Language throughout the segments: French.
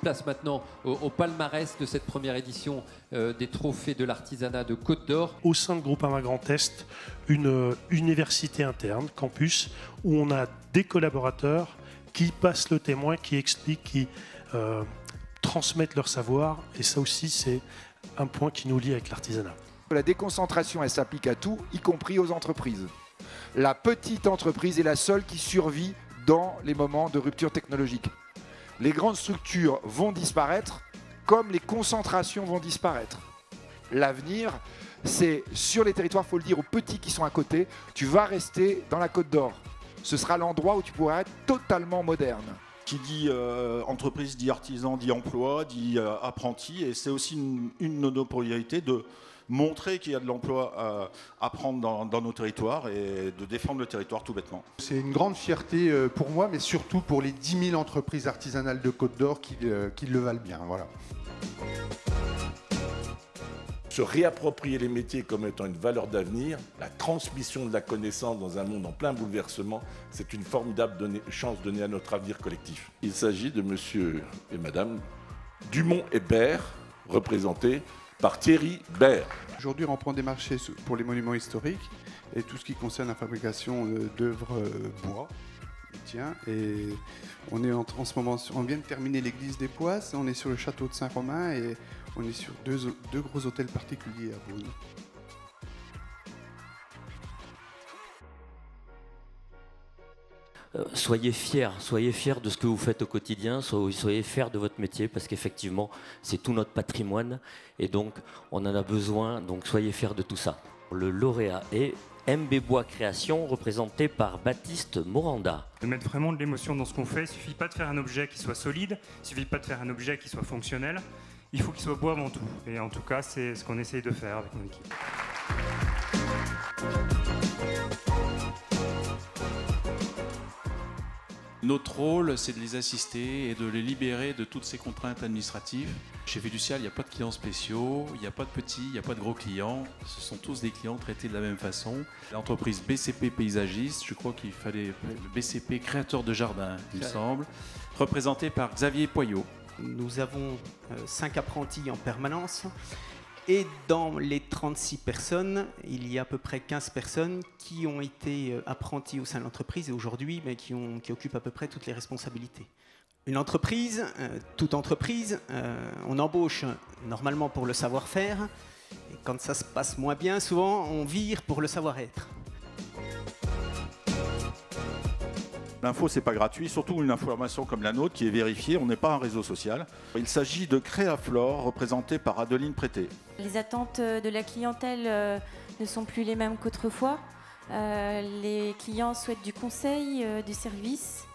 Place maintenant au palmarès de cette première édition des trophées de l'artisanat de Côte d'Or. Au sein de Groupama Grand Est, une université interne, campus, où on a des collaborateurs qui passent le témoin, qui expliquent, qui transmettent leur savoir. Et ça aussi, c'est un point qui nous lie avec l'artisanat. La déconcentration, elle s'applique à tout, y compris aux entreprises. La petite entreprise est la seule qui survit dans les moments de rupture technologique. Les grandes structures vont disparaître, comme les concentrations vont disparaître. L'avenir, c'est sur les territoires, il faut le dire aux petits qui sont à côté, tu vas rester dans la Côte d'Or. Ce sera l'endroit où tu pourras être totalement moderne. Qui dit entreprise, dit artisan, dit emploi, dit apprenti. Et c'est aussi une de nos priorités de montrer qu'il y a de l'emploi à prendre dans nos territoires et de défendre le territoire tout bêtement. C'est une grande fierté pour moi, mais surtout pour les 10 000 entreprises artisanales de Côte d'Or qui le valent bien. Voilà. Se réapproprier les métiers comme étant une valeur d'avenir, la transmission de la connaissance dans un monde en plein bouleversement, c'est une formidable chance donnée à notre avenir collectif. Il s'agit de monsieur et madame Dumont et Bert, représentés par Thierry Bert. Aujourd'hui, on prend des marchés pour les monuments historiques et tout ce qui concerne la fabrication d'œuvres bois. Tiens, et on est en ce moment, on vient de terminer l'église des Poisses, on est sur le château de Saint-Romain et on est sur deux gros hôtels particuliers à Beaune. Soyez fiers de ce que vous faites au quotidien, soyez fiers de votre métier parce qu'effectivement c'est tout notre patrimoine et donc on en a besoin, donc soyez fiers de tout ça. Le lauréat est MB Bois Création, représenté par Baptiste Moranda. De mettre vraiment de l'émotion dans ce qu'on fait, il ne suffit pas de faire un objet qui soit solide, il ne suffit pas de faire un objet qui soit fonctionnel, il faut qu'il soit beau avant tout. Et en tout cas, c'est ce qu'on essaye de faire avec mon équipe. Notre rôle, c'est de les assister et de les libérer de toutes ces contraintes administratives. Chez Fiducial, il n'y a pas de clients spéciaux, il n'y a pas de petits, il n'y a pas de gros clients. Ce sont tous des clients traités de la même façon. L'entreprise BCP Paysagiste, je crois qu'il fallait le BCP Créateur de Jardin, il me semble, représenté par Xavier Poyot. Nous avons 5 apprentis en permanence. Et dans les 36 personnes, il y a à peu près 15 personnes qui ont été apprentis au sein de l'entreprise et aujourd'hui qui occupent à peu près toutes les responsabilités. Une entreprise, toute entreprise, on embauche normalement pour le savoir-faire et quand ça se passe moins bien, souvent on vire pour le savoir-être. L'info, c'est pas gratuit, surtout une information comme la nôtre qui est vérifiée, on n'est pas un réseau social. Il s'agit de Créaflore, représenté par Adeline Prété. Les attentes de la clientèle ne sont plus les mêmes qu'autrefois. Les clients souhaitent du conseil, du service.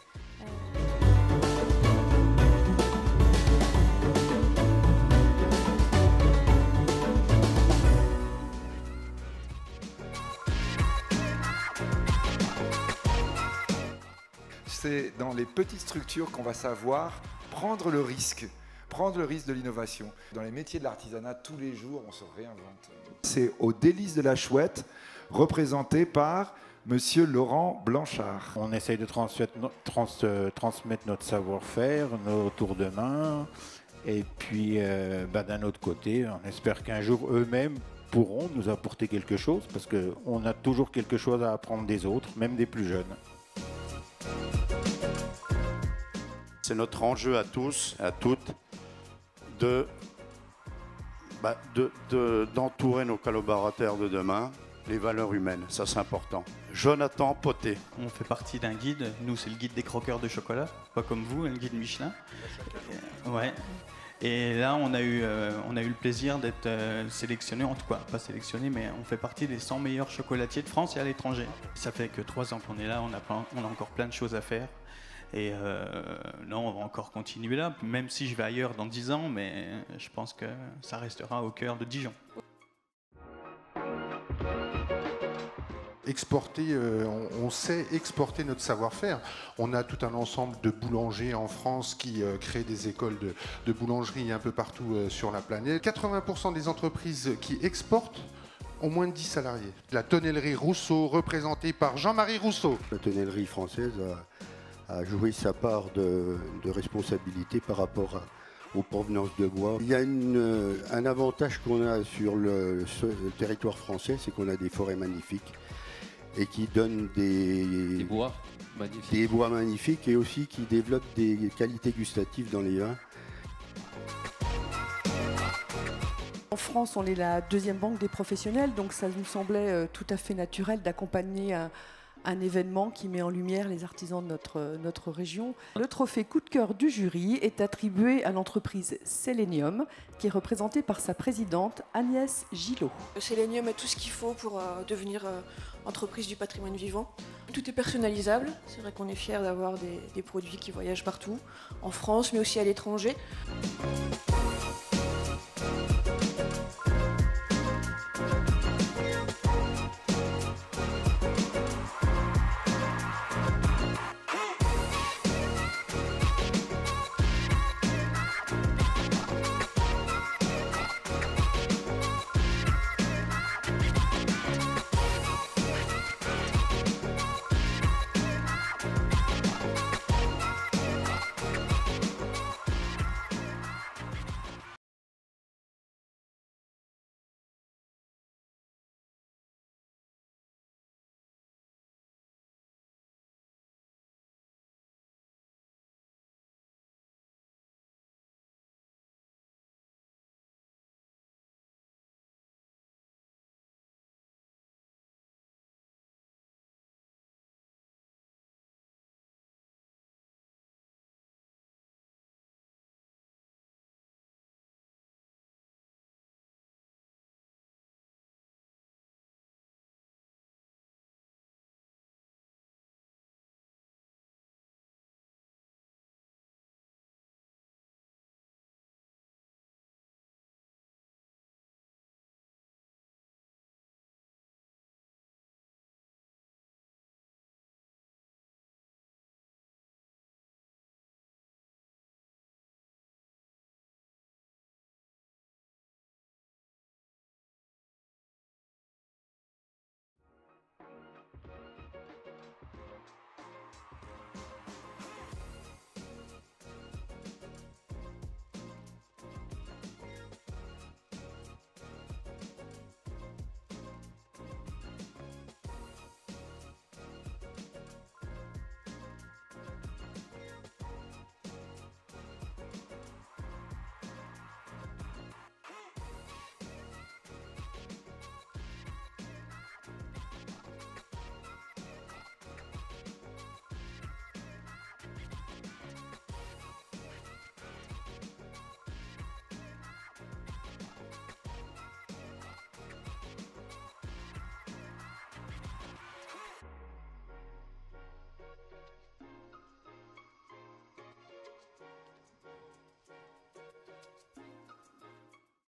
C'est dans les petites structures qu'on va savoir prendre le risque de l'innovation. Dans les métiers de l'artisanat, tous les jours, on se réinvente. C'est au Délices de la Chouette, représenté par Monsieur Laurent Blanchard. On essaye de transmettre notre savoir-faire, nos tours de main, et puis d'un autre côté, on espère qu'un jour eux-mêmes pourront nous apporter quelque chose, parce qu'on a toujours quelque chose à apprendre des autres, même des plus jeunes. C'est notre enjeu à tous, à toutes, d'entourer nos collaborateurs de demain, les valeurs humaines, ça c'est important. Jonathan Poté. On fait partie d'un guide, nous c'est le guide des croqueurs de chocolat, pas comme vous, le guide Michelin. Ouais. Et là on a eu le plaisir d'être sélectionné, en tout cas pas sélectionné, mais on fait partie des 100 meilleurs chocolatiers de France et à l'étranger. Ça fait que 3 ans qu'on est là, on a encore plein de choses à faire. Et non, on va encore continuer là, même si je vais ailleurs dans 10 ans, mais je pense que ça restera au cœur de Dijon. Exporter, on sait exporter notre savoir-faire. On a tout un ensemble de boulangers en France qui créent des écoles de boulangerie un peu partout sur la planète. 80% des entreprises qui exportent ont moins de 10 salariés. La tonnellerie Rousseau, représentée par Jean-Marie Rousseau. La tonnellerie française a joué sa part de responsabilité par rapport aux provenances de bois. Il y a un avantage qu'on a sur le territoire français, c'est qu'on a des forêts magnifiques et qui donnent des bois magnifiques. Des bois magnifiques et aussi qui développent des qualités gustatives dans les vins. En France, on est la deuxième banque des professionnels, donc ça nous semblait tout à fait naturel d'accompagner un événement qui met en lumière les artisans de notre région. Le trophée coup de cœur du jury est attribué à l'entreprise Selenium, qui est représentée par sa présidente Agnès Gillot. Selenium a tout ce qu'il faut pour devenir entreprise du patrimoine vivant. Tout est personnalisable, c'est vrai qu'on est fiers d'avoir des produits qui voyagent partout, en France mais aussi à l'étranger.